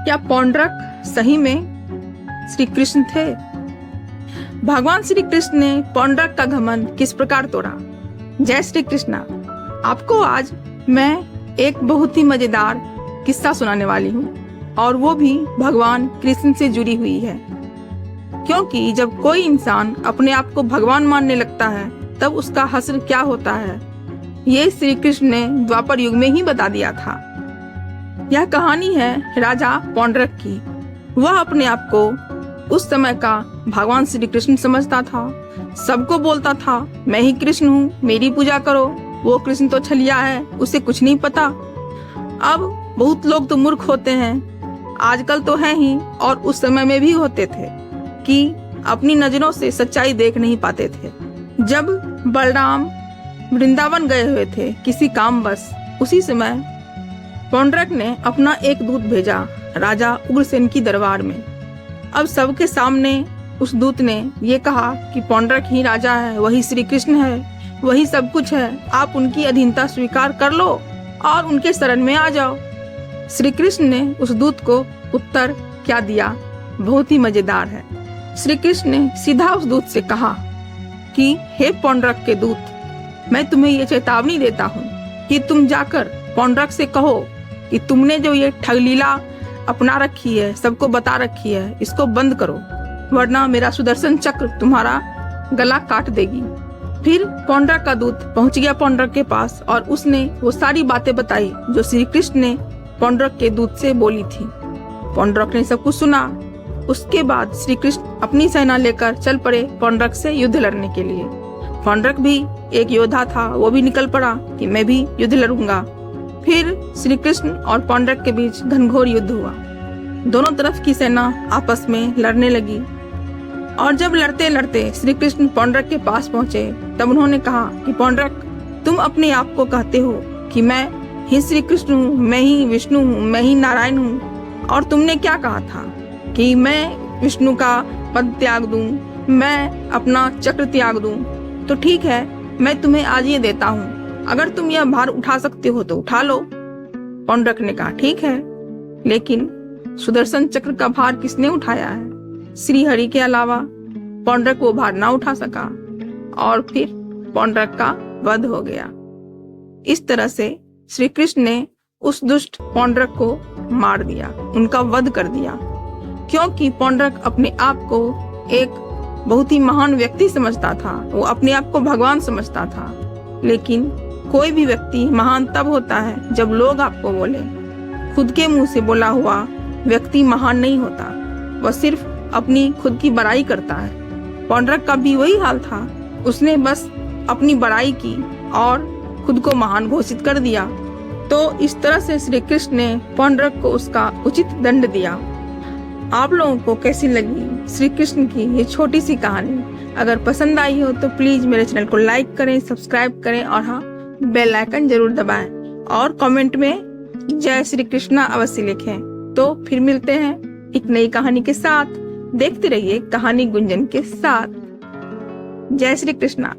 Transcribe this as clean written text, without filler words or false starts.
क्या पौंड्रक सही में श्री कृष्ण थे? भगवान श्री कृष्ण ने पौंड्रक का घमंड किस प्रकार तोड़ा? जय श्री कृष्णा। आपको आज मैं एक बहुत ही मजेदार किस्सा सुनाने वाली हूँ और वो भी भगवान कृष्ण से जुड़ी हुई है, क्योंकि जब कोई इंसान अपने आप को भगवान मानने लगता है तब उसका हश्र क्या होता है ये श्री कृष्ण ने द्वापर युग में ही बता दिया था। यह कहानी है राजा पौंड्रक की। वह अपने आप को उस समय का भगवान श्री कृष्ण समझता था। सबको बोलता था मैं ही कृष्ण हूँ, मेरी पूजा करो। वो कृष्ण तो छलिया है, उसे कुछ नहीं पता। अब बहुत लोग तो मूर्ख होते हैं, आजकल तो है ही और उस समय में भी होते थे कि अपनी नजरों से सच्चाई देख नहीं पाते थे। जब बलराम वृंदावन गए हुए थे किसी काम बस, उसी समय पौंड्रक ने अपना एक दूत भेजा राजा उग्रसेन की दरबार में। अब सबके सामने उस दूत ने ये कहा कि पौंड्रक ही राजा है, वही श्री कृष्ण है, वही सब कुछ है, आप उनकी अधीनता स्वीकार कर लो और उनके शरण में आ जाओ। श्री कृष्ण ने उस दूत को उत्तर क्या दिया, बहुत ही मजेदार है। श्री कृष्ण ने सीधा उस दूत से कहा कि हे पौंड्रक के दूत, मैं तुम्हें ये चेतावनी देता हूँ कि तुम जाकर पौंड्रक से कहो कि तुमने जो ये ठगलीला अपना रखी है, सबको बता रखी है, इसको बंद करो, वरना मेरा सुदर्शन चक्र तुम्हारा गला काट देगी। फिर पौंड्रक का दूत पहुंच गया पौंड्रक के पास और उसने वो सारी बातें बताई जो श्री कृष्ण ने पौंड्रक के दूत से बोली थी। पौंड्रक ने सब कुछ सुना। उसके बाद श्री कृष्ण अपनी सेना लेकर चल पड़े पौंड्रक से युद्ध लड़ने के लिए। पौंड्रक भी एक योद्धा था, वो भी निकल पड़ा कि मैं भी युद्ध लड़ूंगा। फिर श्री कृष्ण और पौंड्रक के बीच घनघोर युद्ध हुआ। दोनों तरफ की सेना आपस में लड़ने लगी और जब लड़ते लड़ते श्री कृष्ण पौंड्रक के पास पहुंचे तब उन्होंने कहा कि पौंड्रक, तुम अपने आप को कहते हो कि मैं ही श्री कृष्ण हूँ, मैं ही विष्णु हूँ, मैं ही नारायण हूँ, और तुमने क्या कहा था कि मैं विष्णु का पद त्याग दूं, मैं अपना चक्र त्याग दूं। तो ठीक है, मैं तुम्हें आज ये देता हूँ, अगर तुम यह भार उठा सकते हो तो उठा लो। पौंड्रक ने कहा ठीक है, लेकिन सुदर्शन चक्र का भार किसने उठाया है? श्री हरि के अलावा। पौंड्रक वो भार ना उठा सका और फिर पौंड्रक का वध हो गया। इस तरह से श्री कृष्ण ने उस दुष्ट पौंड्रक को मार दिया, उनका वध कर दिया, क्योंकि पौंड्रक अपने आप को एक बहुत ही महान व्यक्ति समझता था। वो अपने आप को भगवान समझता था। लेकिन कोई भी व्यक्ति महान तब होता है जब लोग आपको बोले। खुद के मुंह से बोला हुआ व्यक्ति महान नहीं होता, वह सिर्फ अपनी खुद की बड़ाई करता है। पौंड्रक का भी वही हाल था, उसने बस अपनी बड़ाई की और खुद को महान घोषित कर दिया। तो इस तरह से श्री कृष्ण ने पौंड्रक को उसका उचित दंड दिया। आप लोगों को कैसी लगी श्री कृष्ण की ये छोटी सी कहानी? अगर पसंद आई हो तो प्लीज मेरे चैनल को लाइक करें, सब्सक्राइब करें और हाँ, बेल आइकन जरूर दबाएं और कमेंट में जय श्री कृष्णा अवश्य लिखें। तो फिर मिलते हैं एक नई कहानी के साथ। देखते रहिए कहानी गुंजन के साथ। जय श्री कृष्णा।